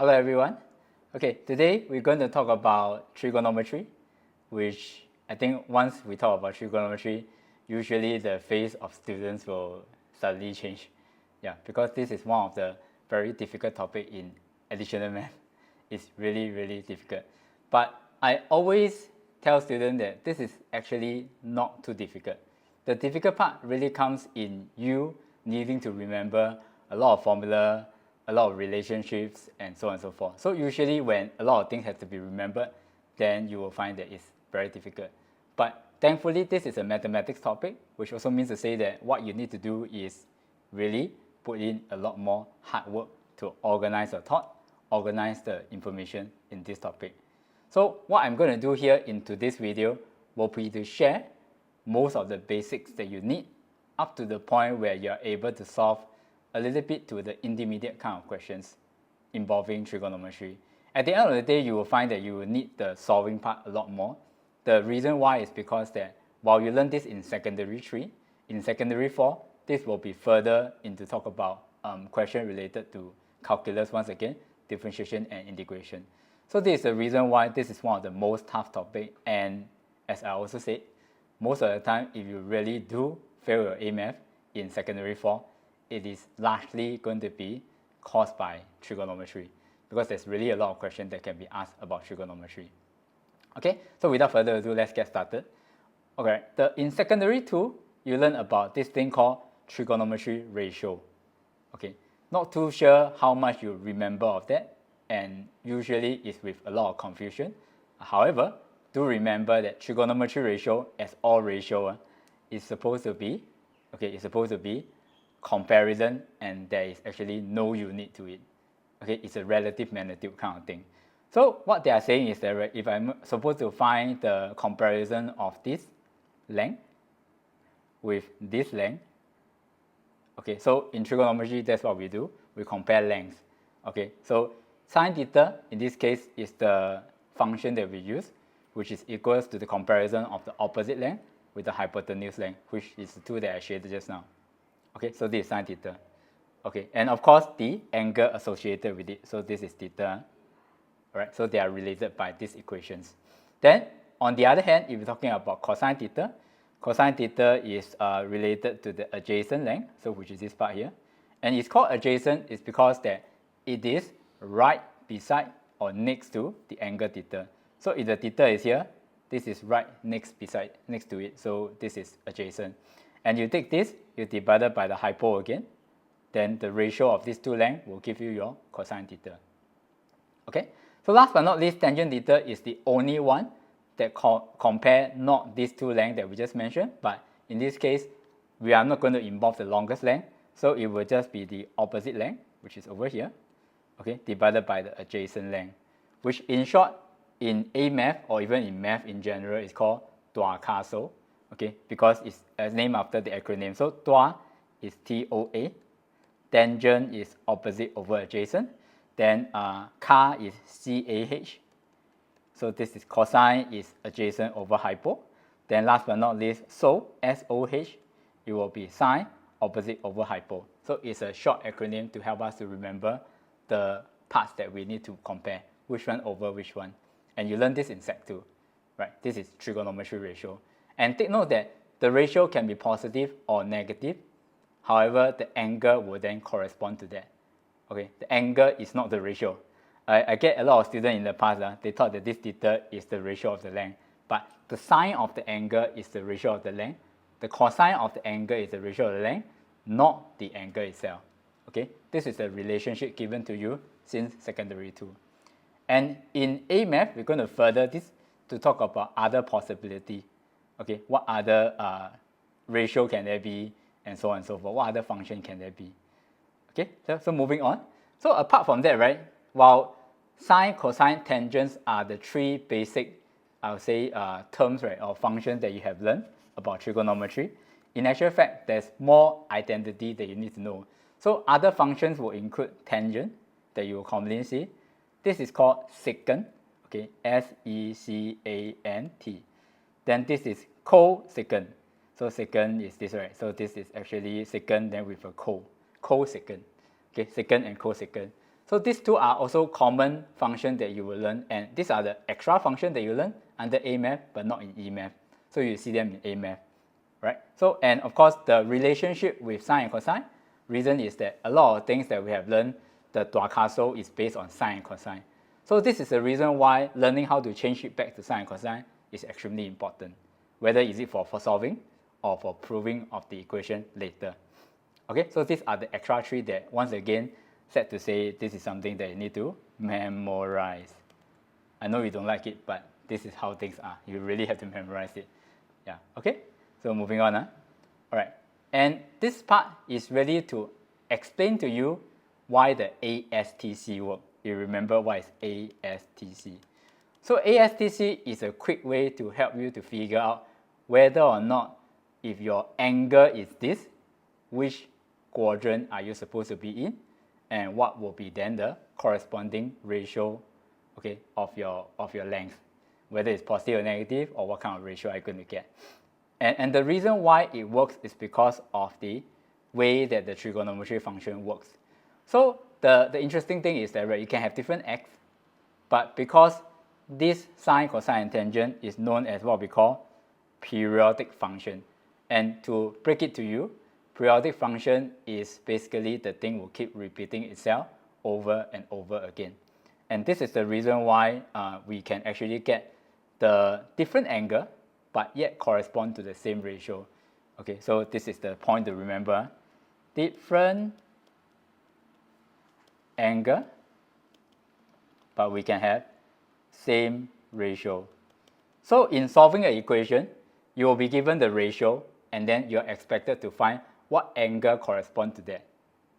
Hello everyone. Okay, today we're going to talk about trigonometry, which I think once we talk about trigonometry, usually the face of students will suddenly change. Yeah, because this is one of the very difficult topic in additional math. It's really difficult. But I always tell students that this is actually not too difficult. The difficult part really comes in you needing to remember a lot of formula, a lot of relationships, and so on and so forth. So usually when a lot of things have to be remembered, then you will find that it's very difficult. But thankfully, this is a mathematics topic, which also means to say that what you need to do is really put in a lot more hard work to organize your thought, organize the information in this topic. So what I'm going to do here in today's video will be to share most of the basics that you need up to the point where you're able to solve a little bit to the intermediate kind of questions involving trigonometry. At the end of the day, you will find that you will need the solving part a lot more. The reason why is because that while you learn this in secondary 3, in secondary 4, this will be further into talk about questions related to calculus once again, differentiation and integration. So this is the reason why this is one of the most tough topics, and as I also said, most of the time if you really do fail your A math in secondary 4, it is largely going to be caused by trigonometry, because there's really a lot of questions that can be asked about trigonometry. Okay, so without further ado, let's get started. Okay, in secondary 2, you learn about this thing called trigonometry ratio. Okay, not too sure how much you remember of that, and usually it's with a lot of confusion. However, do remember that trigonometry ratio, as all ratio, is supposed to be, comparison, and there is actually no unit to it. Okay, it's a relative magnitude kind of thing. So what they are saying is that if I'm supposed to find the comparison of this length with this length, okay, so in trigonometry, that's what we do. We compare lengths. Okay, so sine theta, in this case, is the function that we use, which is equals to the comparison of the opposite length with the hypotenuse length, which is the two that I shaded just now. Okay, so this is sine theta. Okay, and of course, the angle associated with it. So this is theta. All right, so they are related by these equations. Then, on the other hand, if you're talking about cosine theta is related to the adjacent length, so which is this part here. And it's called adjacent is because that it is right beside or next to the angle theta. So if the theta is here, this is right next to it, so this is adjacent. And you take this, you divide it by the hypo again, then the ratio of these two lengths will give you your cosine theta. Okay, so last but not least, tangent theta is the only one that compare not these two lengths that we just mentioned, but in this case, we are not going to involve the longest length, so it will just be the opposite length, which is over here, okay, divided by the adjacent length, which in short, in A math or even in math in general, is called Tuakaso, okay, because it's named after the acronym. So Tua is TOA, tangent is opposite over adjacent, then Ka is CAH, so this is cosine is adjacent over hypo, then last but not least, SOH, it will be sine opposite over hypo. So it's a short acronym to help us to remember the parts that we need to compare, which one over which one. And you learn this in Sec 2, right? This is trigonometry ratio. And take note that the ratio can be positive or negative. However, the angle will then correspond to that. Okay, the angle is not the ratio. I get a lot of students in the past, they thought that this theta is the ratio of the length. But the sine of the angle is the ratio of the length. The cosine of the angle is the ratio of the length, not the angle itself. Okay, this is a relationship given to you since secondary 2. And in A math, we're going to further this to talk about other possibility. Okay, what other ratio can there be, and so on and so forth. What other function can there be? Okay, so moving on. So apart from that, right, while sine, cosine, tangents are the three basic, I would say, terms, right, or functions that you have learned about trigonometry, in actual fact, there's more identity that you need to know. So other functions will include tangent that you will commonly see. This is called secant, okay, S-E-C-A-N-T. Then this is cosecant. So secant is this, right? So this is actually secant then with a cosecant. Okay, secant and cosecant. So these two are also common functions that you will learn, and these are the extra functions that you learn under A math but not in E math. So you see them in A math, right? So, and of course the relationship with sine and cosine, reason is that a lot of things that we have learned, the tuakaso is based on sine and cosine. So this is the reason why learning how to change it back to sine and cosine is extremely important, whether is it for solving or for proving of the equation later. Okay, so these are the extra three that, once again, sad to say, this is something that you need to memorize. I know you don't like it, but this is how things are. You really have to memorize it. Yeah, okay? So moving on. All right, and this part is really to explain to you why the ASTC works. You remember what is ASTC. So ASTC is a quick way to help you to figure out whether or not if your angle is this, which quadrant are you supposed to be in, and what will be then the corresponding ratio, okay, of your length, whether it's positive or negative, or what kind of ratio are you going to get. And the reason why it works is because of the way that the trigonometry function works. So the interesting thing is that, right, you can have different x, but because this sine, cosine, and tangent is known as what we call periodic function. And to break it to you, periodic function is basically the thing will keep repeating itself over and over again. And this is the reason why we can actually get the different angle but yet correspond to the same ratio. Okay, so this is the point to remember. Different angle, but we can have same ratio. So in solving an equation, you will be given the ratio, and then you're expected to find what angle corresponds to that.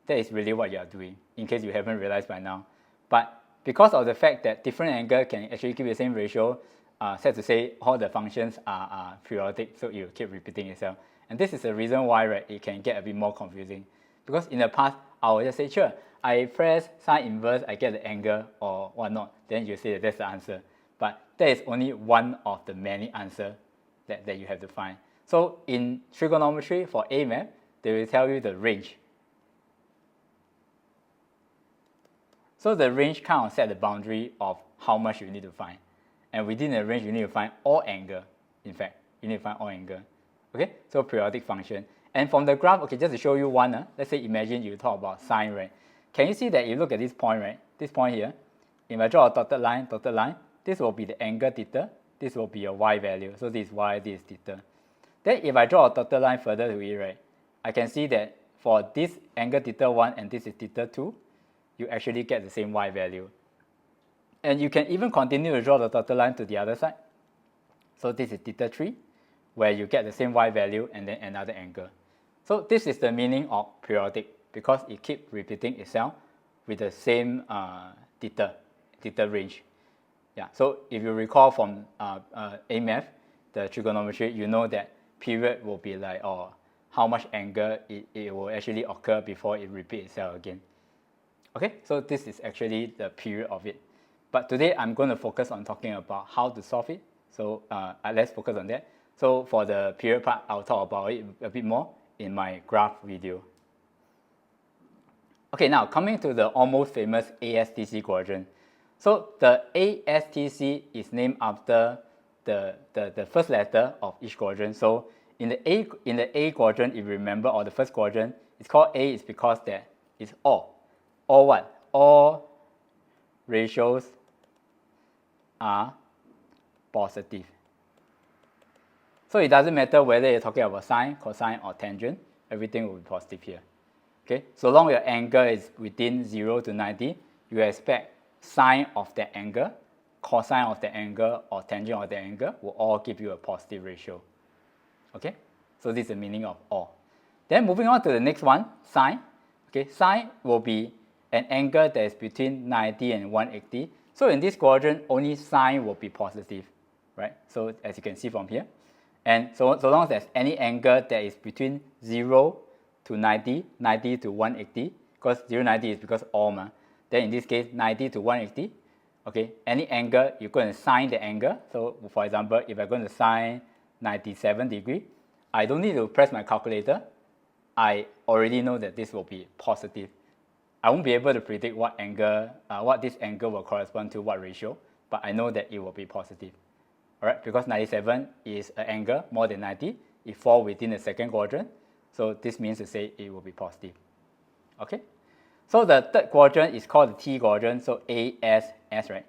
That is really what you are doing, in case you haven't realized by now. But because of the fact that different angle can actually give the same ratio, sad to say, all the functions are periodic, so it will keep repeating itself. And this is the reason why, right, it can get a bit more confusing. Because in the past, I will just say, sure, I press sine inverse, I get the angle or whatnot, then you say that that's the answer. But that is only one of the many answers that you have to find. So in trigonometry for A math, they will tell you the range. So the range kind of set the boundary of how much you need to find. And within the range, you need to find all angle. In fact, you need to find all angle. Okay, so periodic function. And from the graph, okay, just to show you one, let's say imagine you talk about sine, right? Can you see that you look at this point, right? This point here, if I draw a dotted line, this will be the angle theta, this will be your y value. So this is y, this is theta. Then if I draw a dotted line further to it, right, I can see that for this angle theta 1 and this is theta 2, you actually get the same y value. And you can even continue to draw the dotted line to the other side. So this is theta 3, where you get the same y value and then another angle. So this is the meaning of periodic, because it keeps repeating itself with the same theta range. Yeah. So if you recall from A math, the trigonometry, you know that period will be like how much angle it will actually occur before it repeats itself again. Okay, so this is actually the period of it. But today I'm going to focus on talking about how to solve it. So let's focus on that. So for the period part, I'll talk about it a bit more in my graph video. Okay, now coming to the almost famous ASTC quadrant. So the ASTC is named after the first letter of each quadrant. So in the A quadrant, if you remember, or the first quadrant, it's called A is because that it's all. All what? All ratios are positive. So it doesn't matter whether you're talking about sine, cosine, or tangent, everything will be positive here. Okay, so long your angle is within 0 to 90, you expect sine of that angle, cosine of the angle, or tangent of the angle will all give you a positive ratio. Okay, so this is the meaning of all. Then moving on to the next one, sine. Okay, sine will be an angle that is between 90 and 180. So in this quadrant, only sine will be positive, right? So as you can see from here. And so long as there's any angle that is between 0 to 90, 90 to 180, because 0 to 90 is because all, then in this case, 90 to 180, okay, any angle, you're going to sine the angle. So for example, if I'm going to sine 97 degrees, I don't need to press my calculator. I already know that this will be positive. I won't be able to predict what angle, what this angle will correspond to what ratio, but I know that it will be positive. All right, because 97 is an angle more than 90, it falls within the second quadrant, so this means to say it will be positive. Okay, so the third quadrant is called the T quadrant, so ASS, right?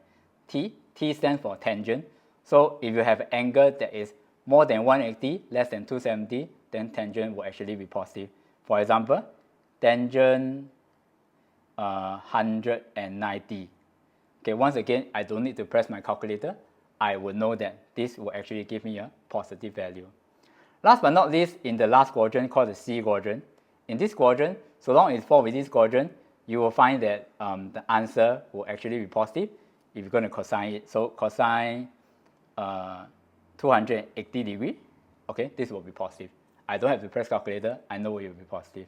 T stands for tangent. So if you have an angle that is more than 180, less than 270, then tangent will actually be positive. For example, tangent 190. Okay, once again, I don't need to press my calculator. I will know that this will actually give me a positive value. Last but not least, in the last quadrant called the C quadrant, in this quadrant, so long as it falls within this quadrant, you will find that the answer will actually be positive if you're going to cosine it. So cosine 280 degree, okay, this will be positive. I don't have to press calculator, I know it will be positive.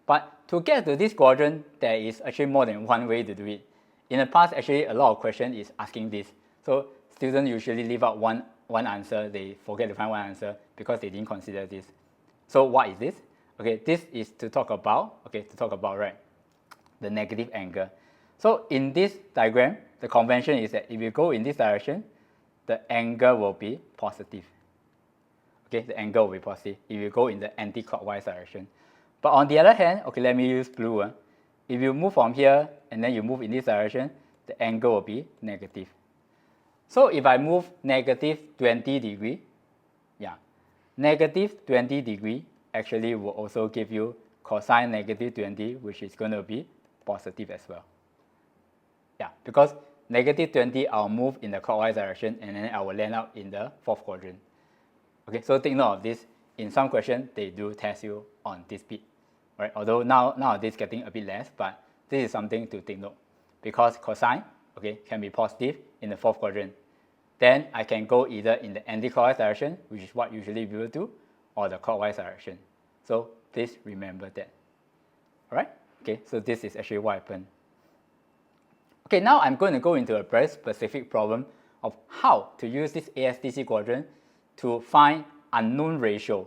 But to get to this quadrant, there is actually more than one way to do it. In the past, actually, a lot of questions is asking this. So students usually leave out one answer, they forget to find one answer because they didn't consider this. So what is this? Okay, this is to talk about, right, the negative angle. So in this diagram, the convention is that if you go in this direction, the angle will be positive. Okay, the angle will be positive if you go in the anti-clockwise direction. But on the other hand, okay, let me use blue. If you move from here and then you move in this direction, the angle will be negative. So if I move negative 20 degree, negative 20 degree actually will also give you cosine negative 20, which is going to be positive as well. Because negative 20, I'll move in the clockwise direction and then I will land up in the fourth quadrant. Okay, so take note of this. In some questions, they do test you on this bit, right? Although nowadays getting a bit less, but this is something to take note because cosine, okay, can be positive in the fourth quadrant. Then I can go either in the anti-clockwise direction, which is what usually people do, or the clockwise direction. So please remember that. All right? Okay, so this is actually what happened. Okay, now I'm going to go into a very specific problem of how to use this ASTC quadrant to find unknown ratio.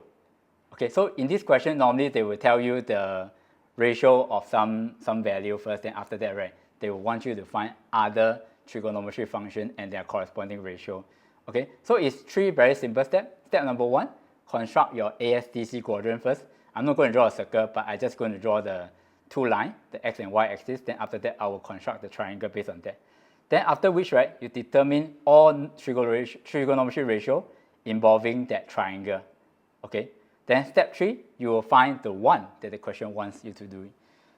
Okay, so in this question, normally they will tell you the ratio of some value first, then after that, right, they will want you to find other trigonometry function and their corresponding ratio. Okay, so it's three very simple steps. Step number one, construct your ASTC quadrant first. I'm not going to draw a circle, but I'm just going to draw the two lines, the x and y axis. Then after that, I will construct the triangle based on that. Then after which, right, you determine all trigonometry ratio involving that triangle. Okay. Then step 3, you will find the one that the question wants you to do it.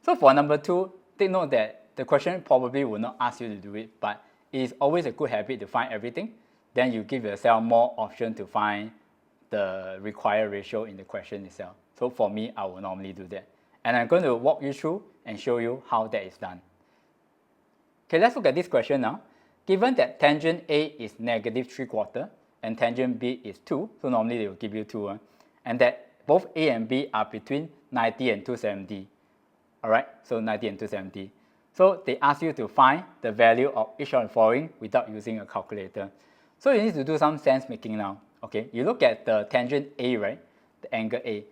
So for number 2, take note that the question probably will not ask you to do it, but it is always a good habit to find everything. Then you give yourself more option to find the required ratio in the question itself. So for me, I will normally do that. And I'm going to walk you through and show you how that is done. Okay, let's look at this question now. Given that tangent A is negative 3/4 and tangent B is 2, so normally they will give you 2, and that both A and B are between 90 and 270. All right, so 90 and 270. So they ask you to find the value of each of the following without using a calculator. So you need to do some sense making now. Okay, you look at the tangent A, right, the angle A.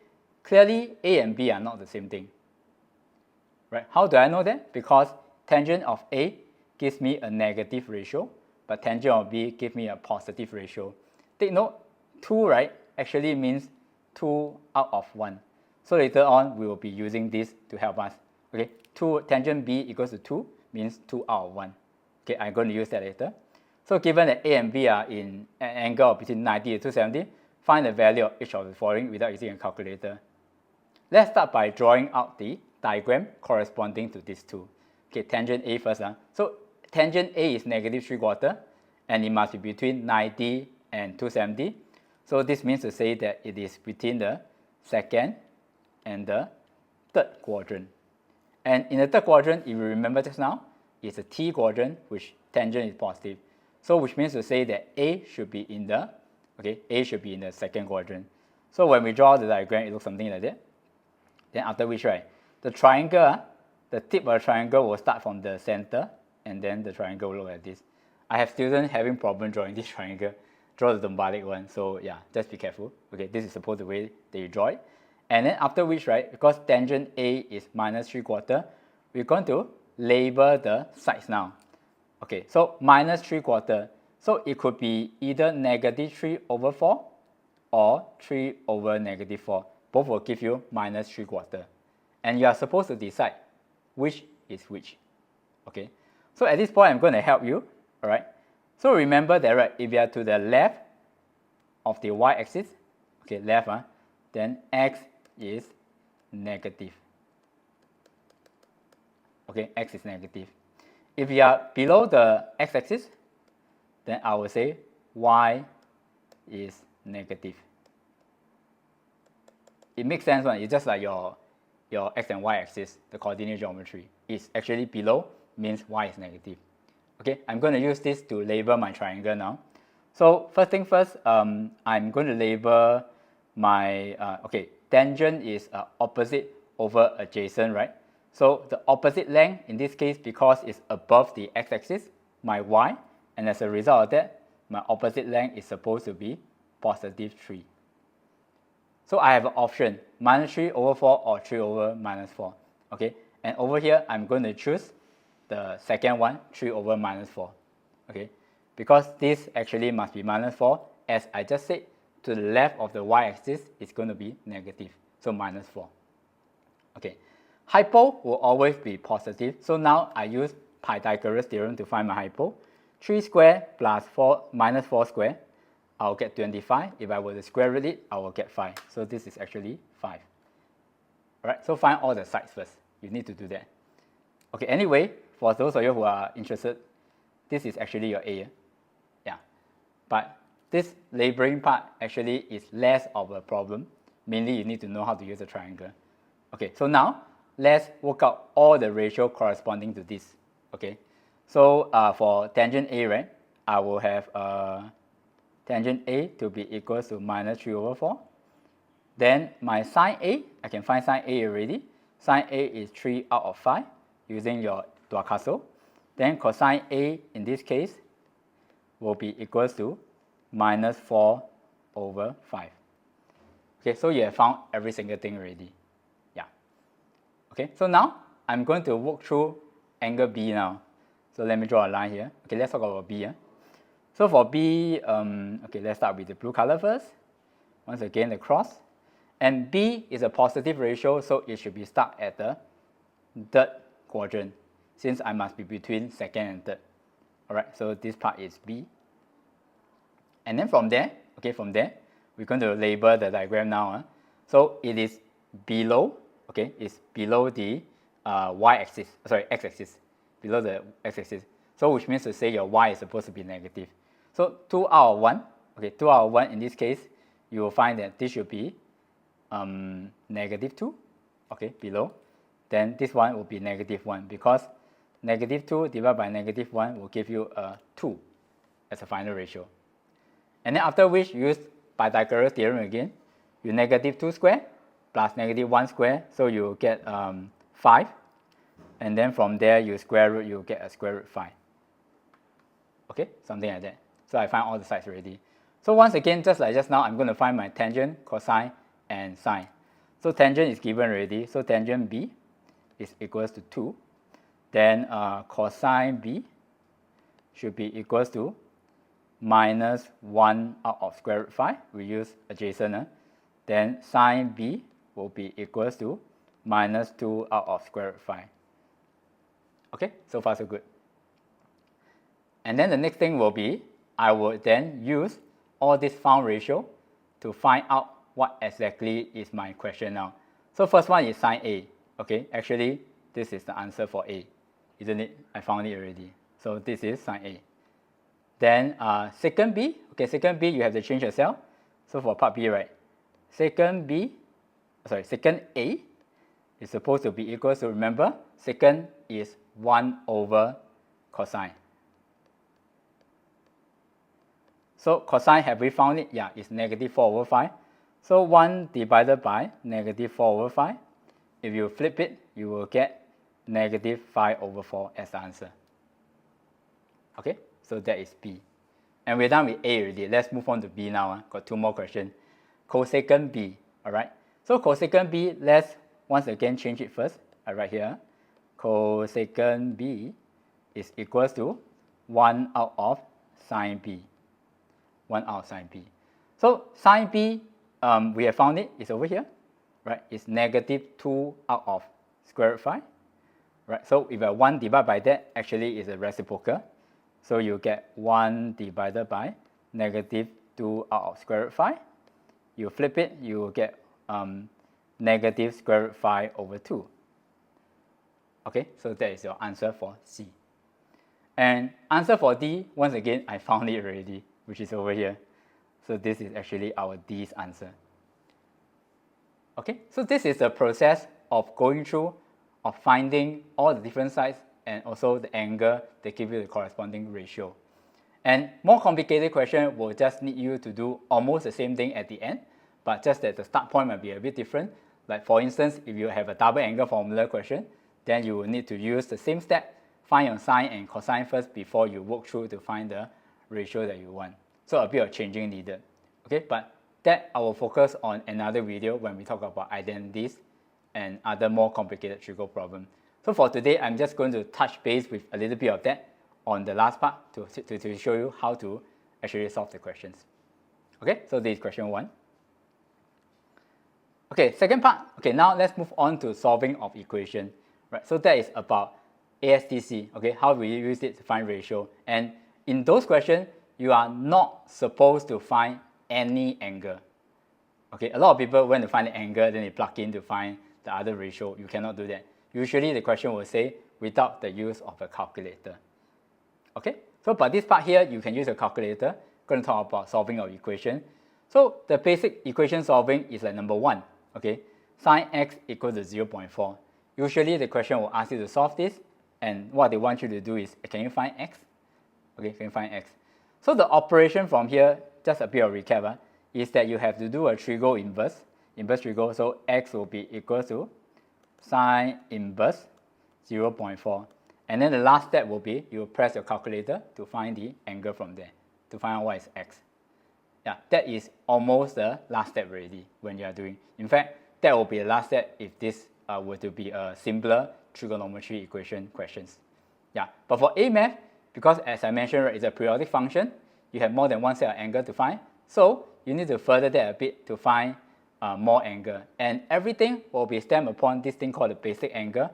Clearly, A and B are not the same thing. Right? How do I know that? Because tangent of A gives me a negative ratio, but tangent of B gives me a positive ratio. Take note, 2, right, actually means 2 out of 1. So later on, we will be using this to help us. Okay, 2 tangent B equals to 2 means 2 out of 1. Okay, I'm going to use that later. So given that A and B are in an angle between 90 and 270, find the value of each of the following without using a calculator. Let's start by drawing out the diagram corresponding to these two. Okay, tangent A first. So tangent A is negative 3/4 and it must be between 90 and 270. So this means to say that it is between the second and the third quadrant. And in the third quadrant, if you remember just now, it's a T quadrant, which tangent is positive. So which means to say that A should be in the, A should be in the second quadrant. So when we draw the diagram, it looks something like that. Then after which, right, the triangle, the tip of the triangle will start from the center, and then the triangle will look like this. I have students having problem drawing this triangle. Draw the symbolic one, so yeah, just be careful. Okay, this is supposed the way that you draw it. And then after which, right, because tangent A is minus 3/4, we're going to label the sides now. Okay, so minus 3/4. So it could be either negative 3 over 4 or 3 over negative 4. Both will give you minus 3/4. And you are supposed to decide which is which. Okay, so at this point, I'm going to help you. All right, so remember that, right, if you are to the left of the y-axis, okay, left, then x is negative. Okay, x is negative. If you are below the x-axis, then I will say y is negative. It makes sense, right? It's just like your x and y axis, the coordinate geometry. Is actually below, means y is negative. Okay, I'm going to use this to label my triangle now. So first thing first, I'm going to label my, tangent is opposite over adjacent, right? So the opposite length, in this case, because it's above the x-axis, my y, and as a result of that, my opposite length is supposed to be positive 3. So I have an option, minus 3 over 4 or 3 over minus 4. Okay, and over here, I'm going to choose the second one, 3 over minus 4. Okay, because this actually must be minus 4, as I just said, to the left of the y-axis, it's going to be negative, so minus 4. Okay, hypo will always be positive, so now I use Pythagoras theorem to find my hypo. 3 squared plus 4 minus 4 squared, I'll get 25. If I were to square root it, I will get 5. So this is actually 5. Alright, so find all the sides first. You need to do that. Okay, anyway, for those of you who are interested, this is actually your A. Yeah. But this labeling part actually is less of a problem. Mainly, you need to know how to use a triangle. Okay, so now, let's work out all the ratio corresponding to this. Okay, so for tangent A, right, I will have tangent A to be equal to minus 3 over 4. Then my sine A, I can find sine A already. Sine A is 3 out of 5 using your Dua Castle. Then cosine A in this case will be equal to minus 4 over 5. Okay, so you have found every single thing already. Yeah. Okay, so now I'm going to walk through angle B now. So let me draw a line here. Okay, let's talk about B. So for B, okay, let's start with the blue color first. Once again, the cross. And B is a positive ratio, so it should be stuck at the third quadrant, since I must be between second and third. Alright, so this part is B. And then from there, we're going to label the diagram now. So it is below, okay, it's below the y-axis, sorry, x-axis, below the x-axis. So which means to say your y is supposed to be negative. So 2 out of 1, okay, 2 out of 1 in this case, you will find that this should be negative 2, okay, below. Then this one will be negative 1, because negative 2 divided by negative 1 will give you a 2 as a final ratio. And then after which you use Pythagoras theorem again, you negative 2 squared plus negative 1 squared, so you get 5. And then from there you square root, you get a square root 5. Okay, something like that. So I find all the sides already. So once again, just like just now, I'm going to find my tangent, cosine, and sine. So tangent is given already. So tangent B is equals to 2. Then cosine B should be equals to minus 1 out of square root 5. We use adjacent. Then sine B will be equals to minus 2 out of square root 5. Okay, so far so good. And then the next thing will be, I will then use all this found ratio to find out what exactly is my question now. So first one is sine A. Okay, actually this is the answer for A, isn't it? I found it already. So this is sine A. Then second B, okay, second B you have to change yourself. So for part B, right, second A is supposed to be equal to, remember, second is 1 over cosine. So cosine, have we found it? Yeah, it's negative 4 over 5. So 1 divided by negative 4 over 5. If you flip it, you will get negative 5 over 4 as the answer. Okay, so that is B. And we're done with A already. Let's move on to B now. Got 2 more questions. Cosecant B, all right? So cosecant B, let's once again change it first. Right here. cosecant B is equals to 1 out of sine B. 1 out of sine B. So sine B, we have found it, it's over here, right? It's negative 2 out of square root 5, right? So if 1 divided by that, actually is a reciprocal. So you get 1 divided by negative 2 out of square root 5. You flip it, you will get negative square root 5 over 2. Okay, so that is your answer for C. And answer for D, once again, I found it already, which is over here. So this is actually our D's answer. Okay, so this is the process of going through, of finding all the different sides and also the angle that give you the corresponding ratio. And more complicated question will just need you to do almost the same thing at the end, but just that the start point might be a bit different. Like for instance, if you have a double angle formula question, then you will need to use the same step, find your sine and cosine first before you work through to find the ratio that you want. So a bit of changing needed. Okay, but that I will focus on another video when we talk about identities and other more complicated trigo problems. So for today, I'm just going to touch base with a little bit of that on the last part to show you how to actually solve the questions. Okay, so this is question 1. Okay, second part. Okay, now let's move on to solving of equation. Right, so that is about ASTC. Okay, how will you use it to find ratio? And in those questions, you are not supposed to find any angle. Okay, a lot of people when to find the angle, then they plug in to find the other ratio. You cannot do that. Usually the question will say without the use of a calculator. Okay, so but this part here, you can use a calculator. Going to talk about solving of equation. So the basic equation solving is like number 1. Okay, sine x equals to 0.4. Usually the question will ask you to solve this, and what they want you to do is, can you find x? Okay, can you find x? So the operation from here, just a bit of recap, is that you have to do a trigo inverse trigo. So x will be equal to sine inverse 0.4. And then the last step will be, you will press your calculator to find the angle from there, to find out what is x. Yeah, that is almost the last step already when you are doing. In fact, that will be the last step if this were to be a simpler trigonometry equation questions. Yeah, but for A math, because as I mentioned, right, it's a periodic function, you have more than one set of angle to find. So you need to further that a bit to find more angle. And everything will be stemmed upon this thing called the basic angle.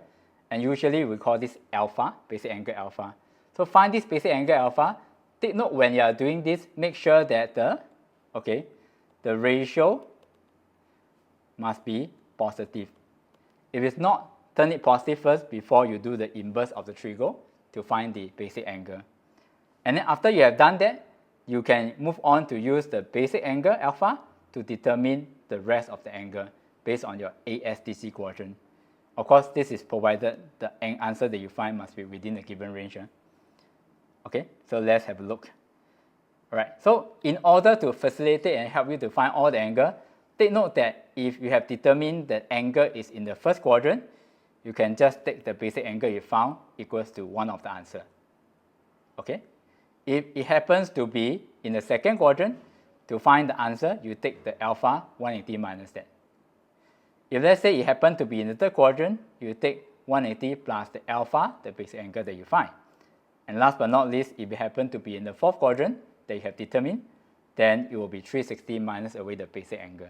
And usually we call this alpha, basic angle alpha. So find this basic angle alpha. Take note when you are doing this, make sure that the ratio must be positive. If it's not, turn it positive first before you do the inverse of the trigo to find the basic angle. And then after you have done that, you can move on to use the basic angle alpha to determine the rest of the angle based on your ASTC quotient. Of course, this is provided the answer that you find must be within the given range. Okay, so let's have a look. Alright, so in order to facilitate and help you to find all the angle, take note that if you have determined that angle is in the first quadrant, you can just take the basic angle you found equals to one of the answer. Okay, if it happens to be in the second quadrant, to find the answer, you take the alpha 180 minus that. If let's say it happened to be in the third quadrant, you take 180 plus the alpha, the basic angle that you find. And last but not least, if it happened to be in the fourth quadrant that you have determined, then it will be 360 minus away the basic angle.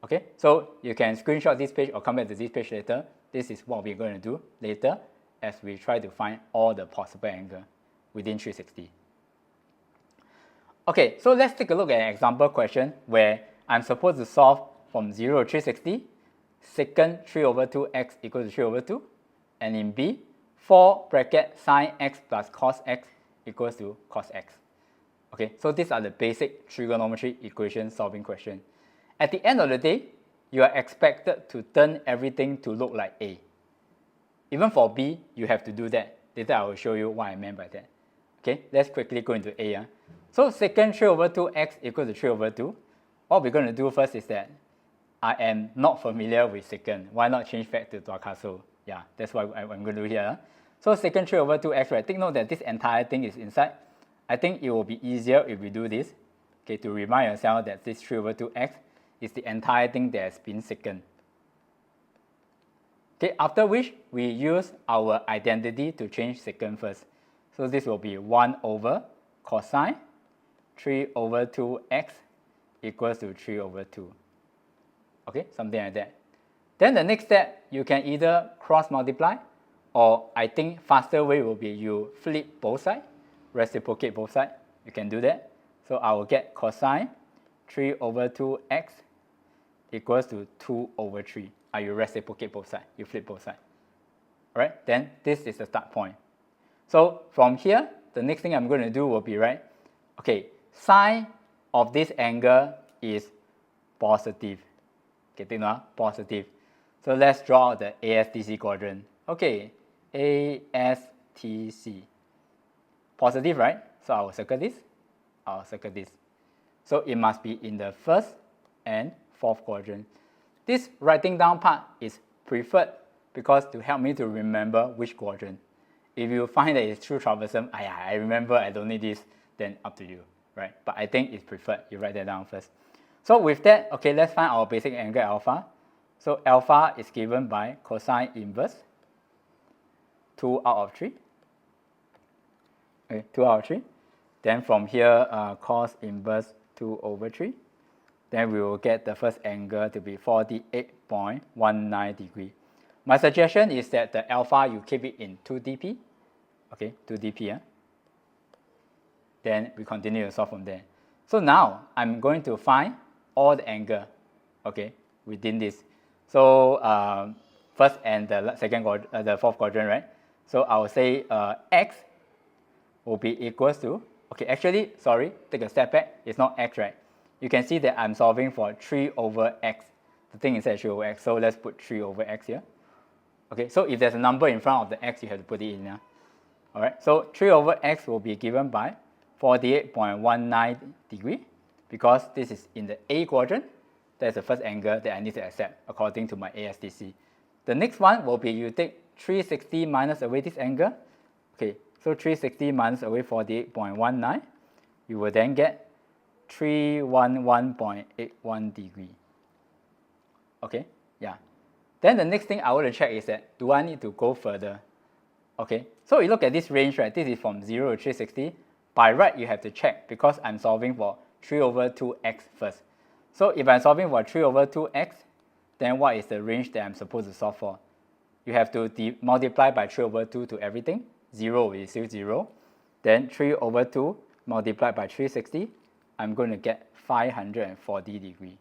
Okay, so you can screenshot this page or come back to this page later. This is what we're going to do later as we try to find all the possible angle within 360. Okay, so let's take a look at an example question where I'm supposed to solve from 0 to 360, secant 3 over 2x equals to 3 over 2, and in B, 4 bracket sine x plus cos x equals to cos x. Okay, so these are the basic trigonometry equation solving question. At the end of the day, you are expected to turn everything to look like A. Even for B, you have to do that. Later I will show you what I meant by that. Okay, let's quickly go into A. So secant 3 over 2x equals to 3 over 2. What we're going to do first is that I am not familiar with secant. Why not change back to Tuakaso? Yeah, that's what I'm going to do here. So secant 3 over 2x, right? Take note that this entire thing is inside. I think it will be easier if we do this. Okay, to remind yourself that this 3 over 2x is the entire thing that has been secant. Okay, after which we use our identity to change secant first. So this will be 1 over cosine 3 over 2x equals to 3 over 2. Okay, something like that. Then the next step, you can either cross multiply, or I think faster way will be you flip both sides, reciprocate both sides. You can do that. So I will get cosine 3 over 2x equals to 2 over 3. You reciprocate both sides, you flip both sides. Alright, then this is the start point. So from here, the next thing I'm going to do will be, right, okay, sine of this angle is positive. Okay, take note, positive. So let's draw the ASTC quadrant. Okay, ASTC. Positive, right? So I will circle this. I'll circle this. So it must be in the first and fourth quadrant. This writing down part is preferred because to help me to remember which quadrant. If you find that it's too troublesome, I remember I don't need this, then up to you, right? But I think it's preferred. You write that down first. So with that, okay, let's find our basic angle alpha. So alpha is given by cosine inverse 2 out of 3. Okay, 2 out of 3. Then from here, cos inverse 2 over 3. Then we will get the first angle to be 48.19 degrees. My suggestion is that the alpha, you keep it in 2 dp. Okay, 2 dp. Yeah? Then we continue to solve from there. So now, I'm going to find all the angle, okay, within this. So first and the second the fourth quadrant, right? So I will say x will be equals to, okay, actually, sorry, take a step back. It's not x, right? You can see that I'm solving for 3 over x. The thing is that 3 over x, so let's put 3 over x here. Okay, so if there's a number in front of the x, you have to put it in here. All right, so 3 over x will be given by 48.19 degrees because this is in the A quadrant. That's the first angle that I need to accept according to my ASTC. The next one will be you take 360 minus away this angle. Okay, so 360 minus away 48.19. You will then get 311.81 degrees. Okay, yeah. Then the next thing I want to check is that, do I need to go further? Okay, so you look at this range, right? This is from 0 to 360. By right, you have to check because I'm solving for 3 over 2x first. So if I'm solving for 3 over 2x, then what is the range that I'm supposed to solve for? You have to multiply by 3 over 2 to everything. 0 is still 0. Then 3 over 2 multiplied by 360, I'm going to get 540 degrees.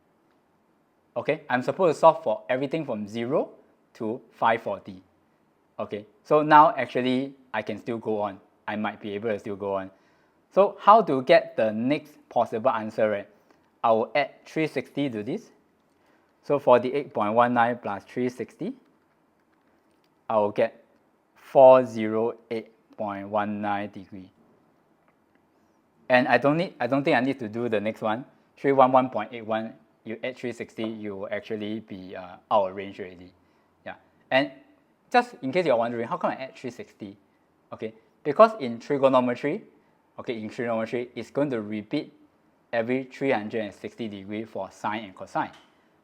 Okay, I'm supposed to solve for everything from 0 to 540. Okay, so now actually I can still go on. I might be able to still go on. So how to get the next possible answer, right? I will add 360 to this. So 48.19 plus 360, I will get 408.19 degrees. And I don't think I need to do the next one. 311.81, you add 360, you will actually be out of range already. Yeah. And just in case you're wondering, how come I add 360? Okay, because in trigonometry, it's going to repeat every 360 degrees for sine and cosine.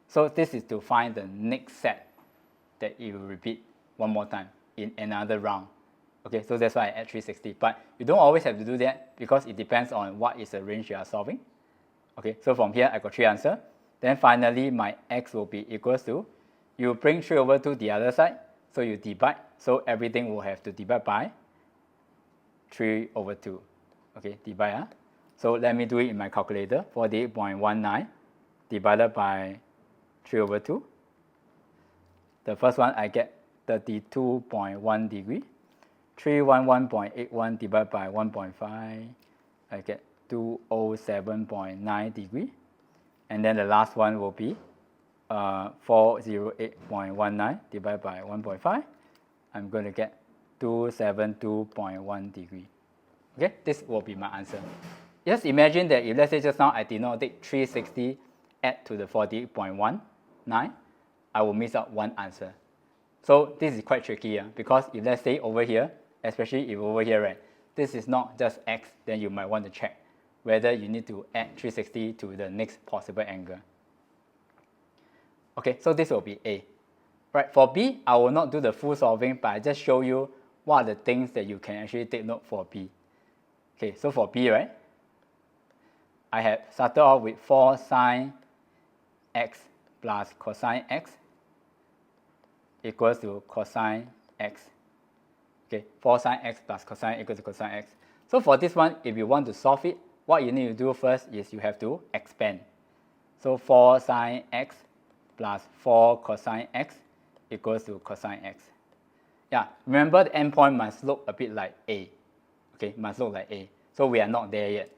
So this is to find the next set that it will repeat one more time in another round. Okay, so that's why I add 360. But you don't always have to do that because it depends on what is the range you are solving. Okay, so from here I got 3 answers. Then finally my x will be equals to, you bring 3 over 2 the other side, so you divide. So everything will have to divide by 3 over 2. Okay, divide. So let me do it in my calculator. 48.19 divided by 3 over 2. The first one I get 32.1 degrees. 311.81 divided by 1.5, I get 207.9 degrees. And then the last one will be 408.19 divided by 1.5. I'm going to get 272.1 degrees. Okay, this will be my answer. Just imagine that if let's say just now I did not take 360 add to the 48.19, I will miss out one answer. So this is quite tricky because if let's say over here, especially if over here, right, this is not just x, then you might want to check whether you need to add 360 to the next possible angle. Okay, so this will be A. Right, for B, I will not do the full solving, but I just show you what are the things that you can actually take note for B. Okay, so for B, right, I have started off with 4 sine x plus cosine x equals to cosine x. Okay, 4 sine x plus cosine equals to cosine x. So for this one, if you want to solve it, what you need to do first is you have to expand. So 4 sine x plus 4 cosine x equals to cosine x. Yeah, remember the endpoint must look a bit like A. Okay, must look like A. So we are not there yet.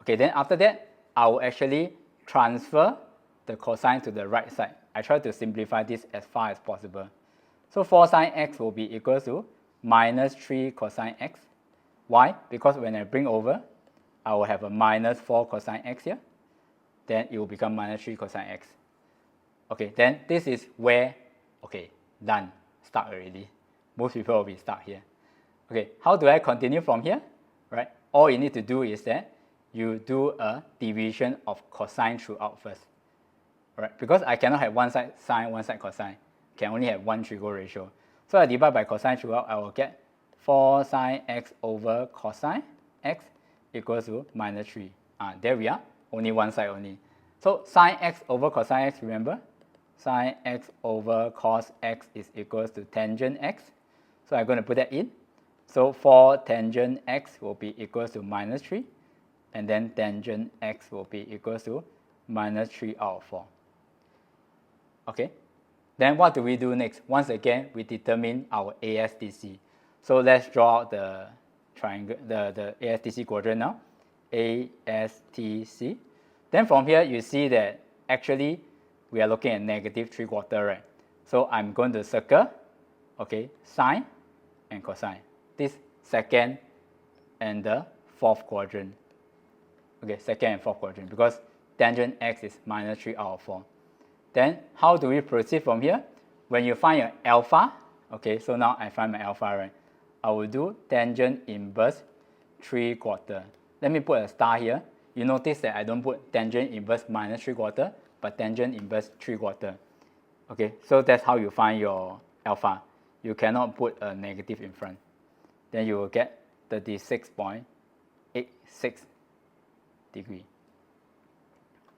Okay, then after that, I will actually transfer the cosine to the right side. I try to simplify this as far as possible. So 4 sine x will be equal to minus 3 cosine x. Why? Because when I bring over, I will have a minus 4 cosine x here. Then it will become minus 3 cosine x. Okay, then this is where, okay, done, stuck already. Most people will be stuck here. Okay, how do I continue from here? Right, all you need to do is that you do a division of cosine throughout first. Right, because I cannot have one side sine, one side cosine. Can only have one trigo ratio. So I divide by cosine throughout, I will get 4 sine x over cosine x equals to minus 3. There we are, only one side only. So sine x over cosine x, remember? Sine x over cos x is equals to tangent x. So I'm going to put that in. So 4 tangent x will be equals to minus 3. And then tangent x will be equals to minus 3 out of 4. Okay. Then what do we do next? Once again, we determine our ASTC. So let's draw out the triangle, the ASTC quadrant now. ASTC. Then from here, you see that actually we are looking at negative 3/4, right? So I'm going to circle, okay, sine and cosine. This second and the fourth quadrant. Okay, second and fourth quadrant, because tangent x is minus 3 out of 4. Then how do we proceed from here? When you find your alpha, okay, so now I find my alpha, right? I will do tangent inverse 3/4. Let me put a star here. You notice that I don't put tangent inverse minus 3/4, but tangent inverse 3/4. Okay, so that's how you find your alpha. You cannot put a negative in front. Then you will get 36.86 degree.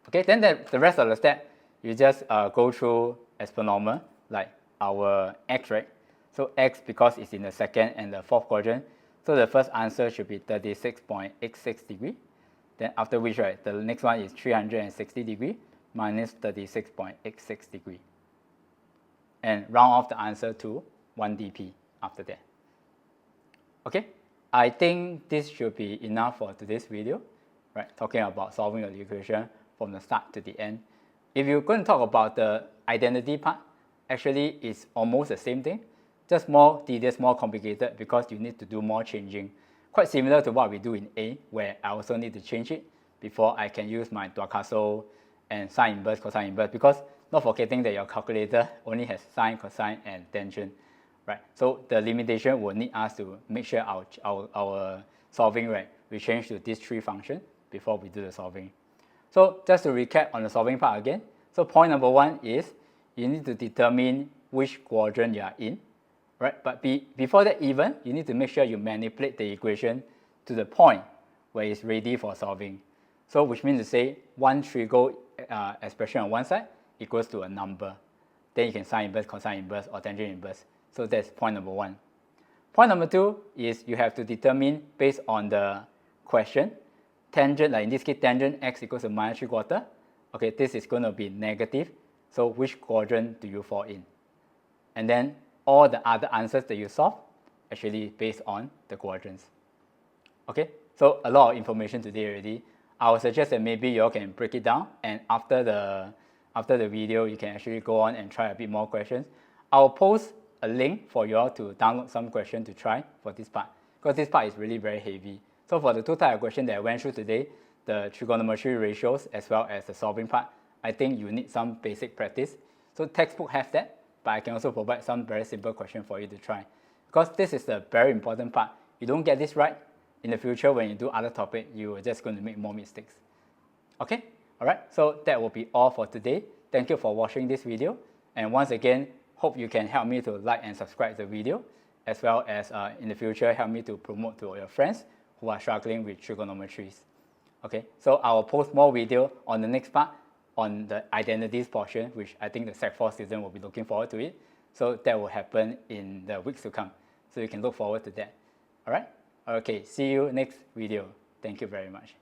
Okay, then the rest of the step, you just go through as per normal, like our x, right? So x, because it's in the second and the fourth quadrant, so the first answer should be 36.86 degree. Then after which, right, the next one is 360 degree minus 36.86 degree. And round off the answer to 1 dp after that. Okay, I think this should be enough for today's video, right? Talking about solving the equation from the start to the end. If you're going to talk about the identity part, actually it's almost the same thing, just more tedious, more complicated, because you need to do more changing. Quite similar to what we do in A, where I also need to change it before I can use my Duacaso and sine inverse, cosine inverse, because not forgetting that your calculator only has sine, cosine, and tangent, right? So the limitation will need us to make sure our solving, right, we change to these 3 functions before we do the solving. So just to recap on the solving part again, so point number 1 is you need to determine which quadrant you are in, right? But before that even, you need to make sure you manipulate the equation to the point where it's ready for solving. So which means to say one trigo expression on one side equals to a number. Then you can sine inverse, cosine inverse, or tangent inverse. So that's point number 1. Point number 2 is you have to determine based on the question, tangent, like in this case, tangent x equals to minus 3/4. Okay, this is going to be negative. So which quadrant do you fall in? And then all the other answers that you solve actually based on the quadrants. Okay, so a lot of information today already. I would suggest that maybe you all can break it down, and after the video, you can actually go on and try a bit more questions. I'll post a link for you all to download some questions to try for this part, because this part is really very heavy. So for the 2 types of questions that I went through today, the trigonometry ratios as well as the solving part, I think you need some basic practice. So textbook has that, but I can also provide some very simple questions for you to try, because this is the very important part. You don't get this right, in the future when you do other topic, you are just going to make more mistakes. Okay, alright, so that will be all for today. Thank you for watching this video, and once again, hope you can help me to like and subscribe the video, as well as in the future help me to promote to your friends who are struggling with trigonometries. Okay, so I will post more video on the next part on the identities portion, which I think the Sec 4 student will be looking forward to it. So that will happen in the weeks to come. So you can look forward to that. All right? Okay, see you next video. Thank you very much.